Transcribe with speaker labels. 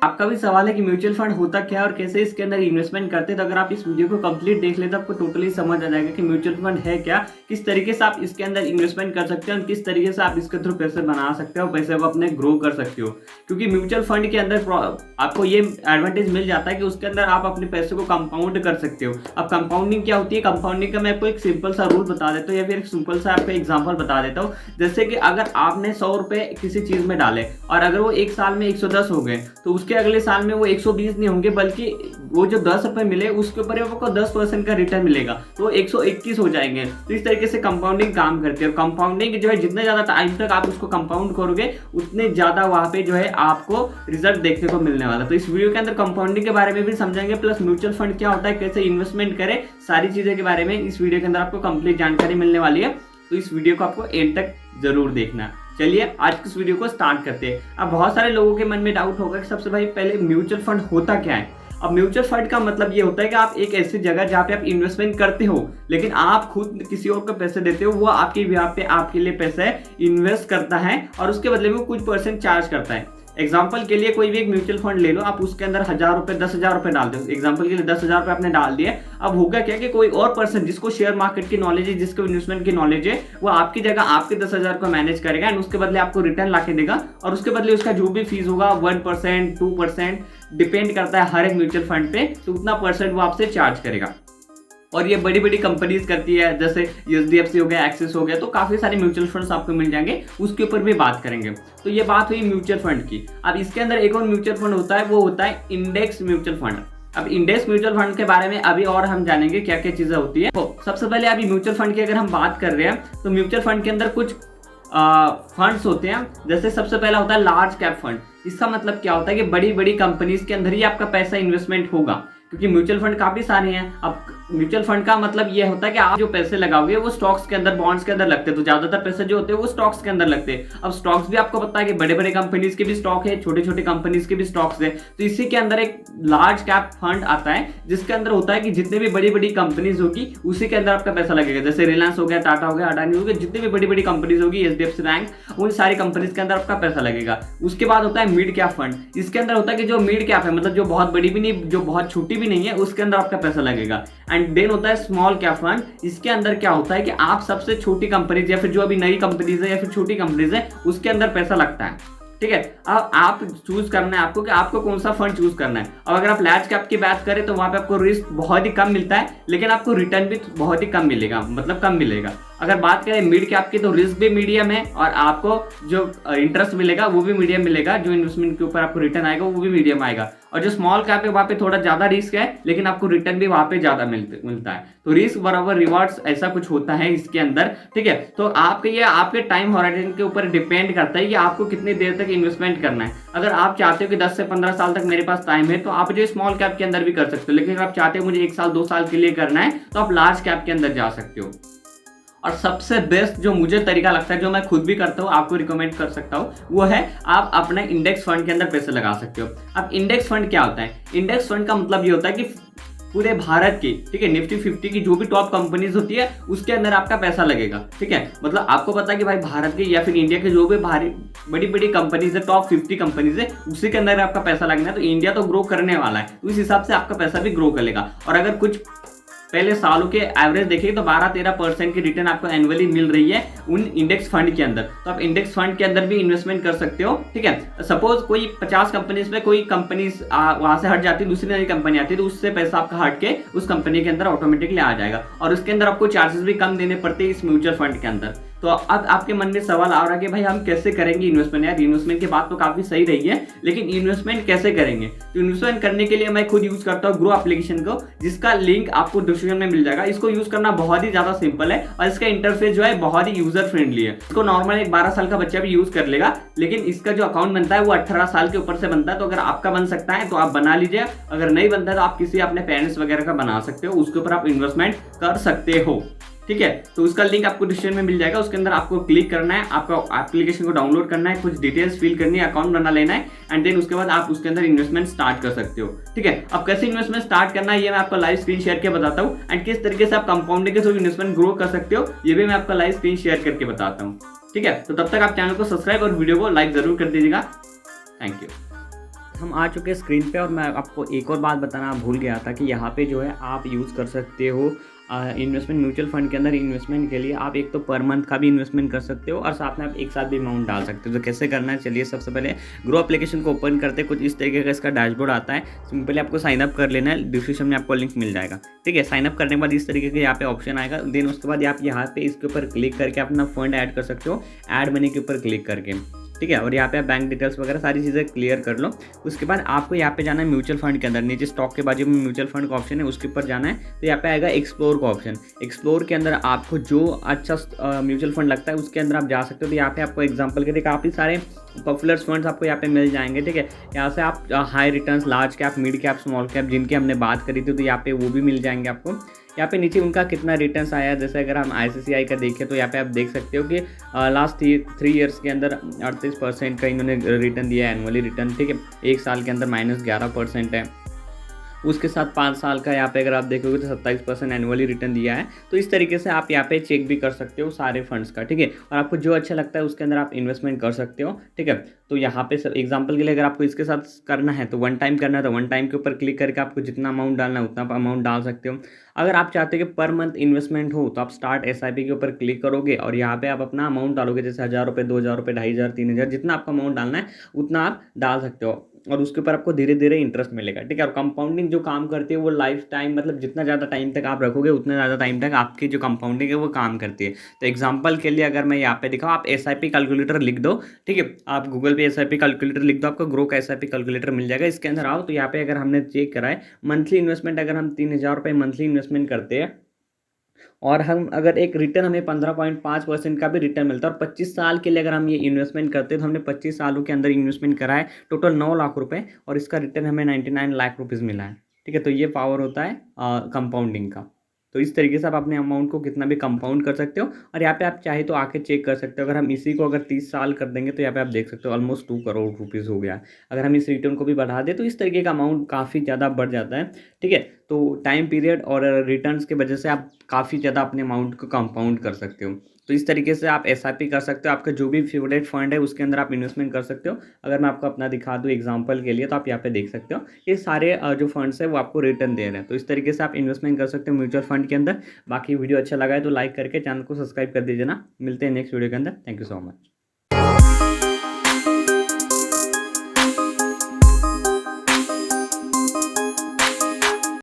Speaker 1: आपका भी सवाल है कि म्यूचुअल फंड होता क्या है और कैसे इसके अंदर इन्वेस्टमेंट करते हैं, तो अगर आप इस वीडियो को कंप्लीट देख लेते तो आपको टोटली समझ आ जाएगा कि म्यूचुअल फंड है क्या, किस तरीके से आप इसके अंदर इन्वेस्टमेंट कर सकते हो और किस तरीके से आप इसके थ्रू पैसे बना सकते हो, पैसे को अपने ग्रो कर सकते हो। क्योंकि म्यूचुअल फंड के अंदर आपको ये एडवांटेज मिल जाता है कि उसके अंदर आप अपने पैसे को कंपाउंड कर सकते हो। अब कंपाउंडिंग क्या होती है, कंपाउंडिंग का मैं आपको एक सिंपल सा रूल बता देता हूँ या फिर एक सिंपल सा आपको एग्जाम्पल बता देता हूँ। जैसे कि अगर आपने 100 रुपए किसी चीज में डाले और अगर वो एक साल में 110 हो गए, तो उसके अगले साल में वो 120 नहीं होंगे, बल्कि वो जो 10 रुपए मिले उसके ऊपर आपको 10% का रिटर्न मिलेगा, तो 121 हो जाएंगे। तो इस तरीके से कंपाउंडिंग काम करती है। कंपाउंडिंग जो है जितने ज्यादा टाइम तक आप उसको कंपाउंड करोगे उतने ज्यादा वहां पे जो है आपको रिजल्ट देखने को मिलने वाला। तो इस वीडियो के अंदर कंपाउंडिंग के बारे में भी समझेंगे, प्लस म्यूचुअल फंड क्या होता है, कैसे इन्वेस्टमेंट करें, सारी चीजें के बारे में इस वीडियो के अंदर आपको कंप्लीट जानकारी मिलने वाली है। तो इस वीडियो को आपको एंड तक जरूर देखना। चलिए आज की इस वीडियो को स्टार्ट करते हैं। अब बहुत सारे लोगों के मन में डाउट होगा कि सबसे भाई पहले म्यूचुअल फंड होता क्या है। अब म्यूचुअल फंड का मतलब ये होता है कि आप एक ऐसी जगह जहाँ पे आप इन्वेस्टमेंट करते हो, लेकिन आप खुद किसी और को पैसे देते हो, वो आपके यहाँ पे आपके लिए पैसे इन्वेस्ट करता है और उसके बदले में वो कुछ % चार्ज करता है। एग्जाम्पल के लिए कोई भी एक म्यूचुअल फंड ले लो, आप उसके अंदर 1000 रुपए 10,000 रुपए डाल दो। एग्जाम्पल के लिए 10,000 रुपए आपने डाल दिए। अब होगा क्या कि कोई और पर्सन जिसको शेयर मार्केट की नॉलेज है, जिसको इन्वेस्टमेंट की नॉलेज है, वो आपकी जगह आपके 10,000 को मैनेज करेगा एंड उसके बदले आपको रिटर्न लाके देगा और उसके बदले उसका जो भी फीस होगा 1% 2% डिपेंड करता है हर एक म्यूचुअल फंड पे, तो उतना % वो आपसे चार्ज करेगा। और ये बड़ी बड़ी कंपनीज करती है, जैसे एचडीएफसी हो गया, एक्सिस हो गया, तो काफी सारे म्यूचुअल फंड्स आपको मिल जाएंगे, उसके ऊपर भी बात करेंगे। तो ये बात हुई म्यूचुअल फंड की। अब इसके अंदर एक और म्यूचुअल फंड होता है, वो होता है इंडेक्स म्यूचुअल फंड। अब इंडेक्स म्यूचुअल फंड के बारे में अभी और हम जानेंगे क्या क्या चीजें होती है। तो सबसे पहले अभी म्यूचुअल फंड की अगर हम बात कर रहे हैं, तो म्यूचुअल फंड के अंदर कुछ फंड्स होते हैं। जैसे सबसे पहला होता है लार्ज कैप फंड। इसका मतलब क्या होता है कि बड़ी बड़ी कंपनीज के अंदर ही आपका पैसा इन्वेस्टमेंट होगा, क्योंकि म्यूचुअल फंड काफी सारे हैं। अब म्यूचुअल फंड का मतलब ये होता है कि आप जो पैसे लगाओगे वो स्टॉक्स के अंदर, बॉन्ड्स के अंदर लगते हैं, तो ज्यादातर पैसे जो होते हैं वो स्टॉक्स के अंदर लगते हैं। अब स्टॉक्स भी आपको पता है कि बड़े बड़े कंपनीज के भी स्टॉक है, छोटे छोटे कंपनीज के भी स्टॉक्स है। तो इसी के अंदर एक लार्ज कैप फंड आता है, जिसके अंदर होता है कि जितने भी बड़ी बड़ी कंपनीज होगी उसी के अंदर आपका पैसा लगेगा। जैसे रिलायंस हो गया, टाटा हो गया, अडानी हो गया, जितनी भी बड़ी बड़ी कंपनीज होगी, एचडीएफसी बैंक, उन सारी कंपनीज के अंदर आपका पैसा लगेगा। उसके बाद होता है मिड कैप फंड। इसके अंदर होता है कि जो मिड कैप है, मतलब जो बहुत बड़ी भी नहीं, जो बहुत छोटी भी नहीं है, उसके अंदर आपका पैसा लगेगा। एंड देन होता है स्मॉल कैप फंड। इसके अंदर क्या होता है कि आप सबसे छोटी कंपनीज या फिर जो अभी नई कंपनीज है या फिर छोटी कंपनीज है उसके अंदर पैसा लगता है। ठीक है, अब आप चूज करना है आपको कि आपको कौन सा फंड चूज करना है। अब अगर आप लार्ज कैप की बात करें तो वहां पे आपको रिस्क बहुत ही कम मिलता है, लेकिन आपको रिटर्न भी बहुत ही कम मिलेगा, मतलब कम मिलेगा। अगर बात करें मिड कैप की तो रिस्क भी मीडियम है और आपको जो इंटरेस्ट मिलेगा वो भी मीडियम मिलेगा, जो इन्वेस्टमेंट के ऊपर आपको रिटर्न आएगा वो भी मीडियम आएगा। और जो स्मॉल कैप है वहां पे थोड़ा ज्यादा रिस्क है, लेकिन आपको रिटर्न भी वहां पे ज्यादा मिलता है। तो रिस्क बराबर रिवॉर्ड्स ऐसा कुछ होता है इसके अंदर। ठीक है, तो आपके टाइम हॉराइजन के ऊपर डिपेंड करता है कि आपको कितनी देर तक इन्वेस्टमेंट करना है। अगर आप चाहते हो कि 10 से 15 साल तक मेरे पास टाइम है, तो आप जो स्मॉल कैप के अंदर भी कर सकते हो, लेकिन अगर आप चाहते हो मुझे 1 साल 2 साल के लिए करना है, तो आप लार्ज कैप के अंदर जा सकते हो। और सबसे बेस्ट जो मुझे तरीका लगता है, जो मैं खुद भी करता हूँ, आपको रिकमेंड कर सकता हूँ, वो है आप अपने इंडेक्स फंड के अंदर पैसे लगा सकते हो। अब इंडेक्स फंड क्या होता है? इंडेक्स फंड का मतलब ये होता है कि पूरे भारत की, ठीक है, निफ्टी 50 की जो भी टॉप कंपनीज होती है उसके अंदर आपका पैसा लगेगा। ठीक है, मतलब आपको पता है कि भाई भारत के या फिर इंडिया के जो भी बड़ी बड़ी कंपनीज है, टॉप 50 कंपनीज है, उसी के अंदर आपका पैसा लगना है। तो इंडिया तो ग्रो करने वाला है, तो इस हिसाब से आपका पैसा भी ग्रो करेगा। और अगर कुछ पहले सालों के एवरेज देखिए तो 12-13% की रिटर्न आपको एनुअली मिल रही है उन इंडेक्स फंड के अंदर। तो आप इंडेक्स फंड के अंदर भी इन्वेस्टमेंट कर सकते हो। ठीक है, सपोज कोई 50 कंपनीज में कोई कंपनीज वहां से हट जाती है, दूसरी नई कंपनी आती है, तो उससे पैसा आपका हट के उस कंपनी के अंदर ऑटोमेटिकली आ जाएगा और उसके अंदर आपको चार्जेस भी कम देने पड़ते हैं इस म्यूचुअल फंड के अंदर। तो अब आपके मन में सवाल आ रहा है कि भाई हम कैसे करेंगे इन्वेस्टमेंट। यार इन्वेस्टमेंट की बात तो काफी सही रही है, लेकिन इन्वेस्टमेंट कैसे करेंगे? तो इन्वेस्टमेंट करने के लिए मैं खुद यूज करता हूँ ग्रो एप्लीकेशन को, जिसका लिंक आपको डिस्क्रिप्शन में मिल जाएगा। इसको यूज करना बहुत ही ज्यादा सिंपल है और इसका इंटरफेस जो है बहुत ही यूजर फ्रेंडली है। इसको नॉर्मल एक 12 साल का बच्चा भी यूज कर लेगा, लेकिन इसका जो अकाउंट बनता है वो 18 साल के ऊपर से बनता है। तो अगर आपका बन सकता है तो आप बना लीजिए, अगर नहीं बनता है तो आप किसी अपने पेरेंट्स वगैरह का बना सकते हो, उसके ऊपर आप इन्वेस्टमेंट कर सकते हो। ठीक है, तो उसका लिंक आपको डिस्क्रिप्शन में मिल जाएगा। उसके अंदर आपको क्लिक करना है, आपका एप्लीकेशन को डाउनलोड करना है, कुछ डिटेल्स फिल करनी है, अकाउंट बना लेना है एंड देन उसके बाद आप उसके अंदर इन्वेस्टमेंट स्टार्ट कर सकते हो। ठीक है, अब कैसे इन्वेस्टमेंट स्टार्ट करना है ये मैं आपको लाइव स्क्रीन शेयर करके बताता हूँ एंड किस तरीके से आप कंपाउंडिंग के थ्रू इन्वेस्टमेंट ग्रो कर सकते हो ये भी मैं आपको लाइव स्क्रीन शेयर करके बताता हूँ। ठीक है, तो तब तक आप चैनल को सब्सक्राइब और वीडियो को लाइक जरूर कर दीजिएगा। Thank you. हम आ चुके हैं स्क्रीन पे और मैं आपको एक और बात बताना भूल गया था कि यहाँ पे जो है आप यूज़ कर सकते हो इन्वेस्टमेंट म्यूचुअल फंड के अंदर इन्वेस्टमेंट के लिए आप एक तो पर मंथ का भी इन्वेस्टमेंट कर सकते हो और साथ में आप एक साथ भी अमाउंट डाल सकते हो। तो कैसे करना है, चलिए सबसे पहले ग्रो एप्लीकेशन को ओपन करते हैं। कुछ इस तरीके का इसका डैशबोर्ड आता है। सिंपली आपको साइन अप कर लेना है, डिस्क्रिप्शन में आपको लिंक मिल जाएगा। ठीक है, साइन अप करने के बाद इस तरीके के यहाँ पे ऑप्शन आएगा। देन उसके बाद आप यहाँ पे इसके ऊपर क्लिक करके अपना फंड ऐड कर सकते हो, ऐड मनी के ऊपर क्लिक करके। ठीक है, और यहाँ पे आप बैंक डिटेल्स वगैरह सारी चीज़ें क्लियर कर लो। उसके बाद आपको यहाँ पे जाना है म्यूचुअल फंड के अंदर, नीचे स्टॉक के बाजू में म्यूचुअल फंड का ऑप्शन है, उसके ऊपर जाना है। तो यहाँ पे आएगा एक्सप्लोर का ऑप्शन। एक्सप्लोर के अंदर आपको जो अच्छा म्यूचुअल फंड लगता है उसके अंदर आप जा सकते हो। तो यहाँ पे आपको एग्जांपल के लिए काफ़ी सारे पॉपुलर फंड्स आपको यहाँ पे मिल जाएंगे। ठीक है, यहाँ से आप high returns, large cap, mid cap, small cap जिनकी हमने बात करी थी तो यहाँ पे वो भी मिल जाएंगे आपको। यहाँ पे नीचे उनका कितना रिटर्न्स आया है, जैसे अगर हम ICICI का देखें तो यहाँ पे आप देख सकते हो कि लास्ट 3 ईयर्स के अंदर 38% का इन्होंने रिटर्न दिया है, एनुअली रिटर्न। ठीक है, एक साल के अंदर -11% है। उसके साथ 5 साल का यहाँ पे अगर आप देखोगे तो 27% एनुअली रिटर्न दिया है। तो इस तरीके से आप यहाँ पे चेक भी कर सकते हो सारे फंड्स का। ठीक है, और आपको जो अच्छा लगता है उसके अंदर आप इन्वेस्टमेंट कर सकते हो। ठीक है, तो यहाँ पे एग्जांपल के लिए अगर आपको इसके साथ करना है तो 1 टाइम करना है तो 1 टाइम के ऊपर क्लिक करके आपको जितना अमाउंट डालना है उतना अमाउंट डाल सकते हो। अगर आप चाहते हो कि पर मंथ इन्वेस्टमेंट हो तो आप स्टार्ट SIP के ऊपर क्लिक करोगे और यहाँ पे आप अपना अमाउंट डालोगे, जैसे 1000 रुपये, 2000 रुपये, 2500, 3000, जितना आपका अमाउंट डालना है उतना आप डाल सकते हो और उसके ऊपर आपको धीरे धीरे इंटरेस्ट मिलेगा। ठीक है, और कंपाउंडिंग जो काम करती है वो लाइफ टाइम, मतलब जितना ज़्यादा टाइम तक आप रखोगे उतना ज़्यादा टाइम तक आपकी जो कंपाउंडिंग है वो काम करती है। तो एग्जांपल के लिए अगर मैं यहाँ पे दिखाऊँ, आप SIP कैलकुलेटर लिख दो। ठीक है, आप गूगल पे SIP कैलकुलेटर लिख दो, आपको ग्रो का SIP कैलकुलेटर मिल जाएगा। इसके अंदर आओ तो यहाँ पे अगर हमने चेक करा है मंथली इन्वेस्टमेंट, अगर हम 3000 रुपये मंथली इन्वेस्टमेंट करते हैं और हम अगर एक रिटर्न हमें 15.5% का भी रिटर्न मिलता है और 25 साल के लिए अगर हम ये इन्वेस्टमेंट करते हैं तो हमने 25 सालों के अंदर इन्वेस्टमेंट करा है टोटल 9 लाख रुपए और इसका रिटर्न हमें 99 लाख रुपीज़ मिला है। ठीक है, तो ये पावर होता है कंपाउंडिंग का। तो इस तरीके से आप अपने अमाउंट को कितना भी कंपाउंड कर सकते हो और यहाँ पे आप चाहे तो आके चेक कर सकते हो। अगर हम इसी को अगर 30 साल कर देंगे तो यहाँ पे आप देख सकते हो ऑलमोस्ट 2 करोड़ रुपीज़ हो गया। अगर हम इस रिटर्न को भी बढ़ा दें तो इस तरीके का अमाउंट काफ़ी ज़्यादा बढ़ जाता है। ठीक है, तो टाइम पीरियड और रिटर्न्स की वजह से आप काफ़ी ज़्यादा अपने अमाउंट को कंपाउंड कर सकते हो। तो इस तरीके से आप SIP कर सकते हो, आपका जो भी फेवरेट फंड है उसके अंदर आप इन्वेस्टमेंट कर सकते हो। अगर मैं आपको अपना दिखा दूँ एग्जांपल के लिए तो आप यहाँ पे देख सकते हो ये सारे जो फंड्स है वो आपको रिटर्न दे रहे हैं। तो इस तरीके से आप इन्वेस्टमेंट कर सकते हो म्यूचुअल फंड के अंदर। बाकी वीडियो अच्छा लगा है तो लाइक करके चैनल को सब्सक्राइब कर दीजिए ना। मिलते हैं नेक्स्ट वीडियो के अंदर। Thank you so much.